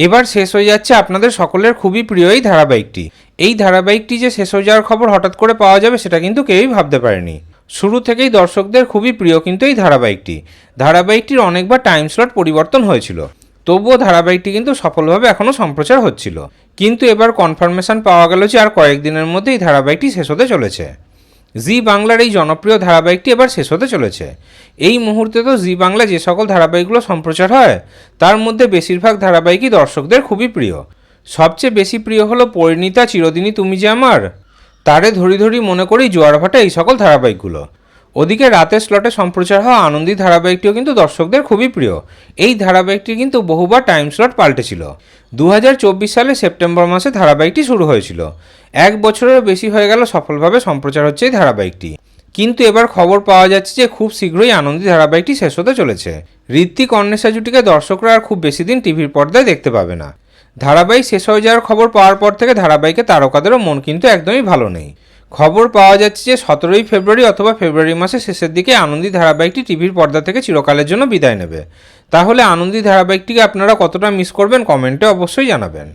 এবার শেষ হয়ে যাচ্ছে আপনাদের সকলের খুবই প্রিয় এই ধারাবাহিকটি। এই ধারাবাহিকটি যে শেষ হয়ে যাওয়ার খবর হঠাৎ করে পাওয়া যাবে সেটা কিন্তু কেউই ভাবতে পারেনি। শুরু থেকেই দর্শকদের খুবই প্রিয় কিন্তু এই ধারাবাহিকটির অনেকবার টাইম স্লট পরিবর্তন হয়েছিল, তবুও ধারাবাহিকটি কিন্তু সফলভাবে এখনও সম্প্রচার হচ্ছিল। কিন্তু এবার কনফার্মেশন পাওয়া গেল যে আর কয়েকদিনের মধ্যে এই ধারাবাহিকটি শেষ হতে চলেছে। জি বাংলার এই জনপ্রিয় ধারাবাহিকটি এবার শেষ হতে চলেছে। এই মুহূর্তে তো জি বাংলা যে সকল ধারাবাহিকগুলো সম্প্রচার হয় তার মধ্যে বেশিরভাগ ধারাবাহিকই দর্শকদের খুবই প্রিয়। সবচেয়ে বেশি প্রিয় হলো পরিণীতা, চিরদিনই তুমি যে আমার, তারে ধরি ধরি মনে করি, জোয়ার ভাটা, এই সকল ধারাবাহিকগুলো। ওদিকে রাতের স্লটে সম্প্রচার হওয়া আনন্দী ধারাবাহিকটিও কিন্তু দর্শকদের খুবই প্রিয়। এই ধারাবাহিকটি কিন্তু বহুবার টাইম স্লট পাল্টেছিল। 2024 সালে সেপ্টেম্বর মাসে ধারাবাহিকটি শুরু হয়েছিল। 1 বছরেরও বেশি হয়ে গেল সফলভাবে সম্প্রচার হচ্ছে এই ধারাবাহিকটি। কিন্তু এবার খবর পাওয়া যাচ্ছে যে খুব শীঘ্রই আনন্দী ধারাবাহিকটি শেষ হতে চলেছে। ঋত্বিক অন্বেষা জুটিকে দর্শকরা আর খুব বেশি দিন টিভির পর্দায় দেখতে পাবে না। ধারাবাহিক শেষ হয়ে যাওয়ার খবর পাওয়ার পর থেকে ধারাবাহিকের তারকাদেরও মন কিন্তু একদমই ভালো নেই। খবর পাওয়া যাচ্ছে যে 17ই ফেব্রুয়ারি অথবা ফেব্রুয়ারি মাসের শেষের দিকে আনন্দী ধারাবাহিকটি টিভির পর্দা থেকে চিরকালের জন্য বিদায় নেবে। তাহলে আনন্দী ধারাবাহিকটিকে আপনারা কতটা মিস করবেন কমেন্টে অবশ্যই জানাবেন।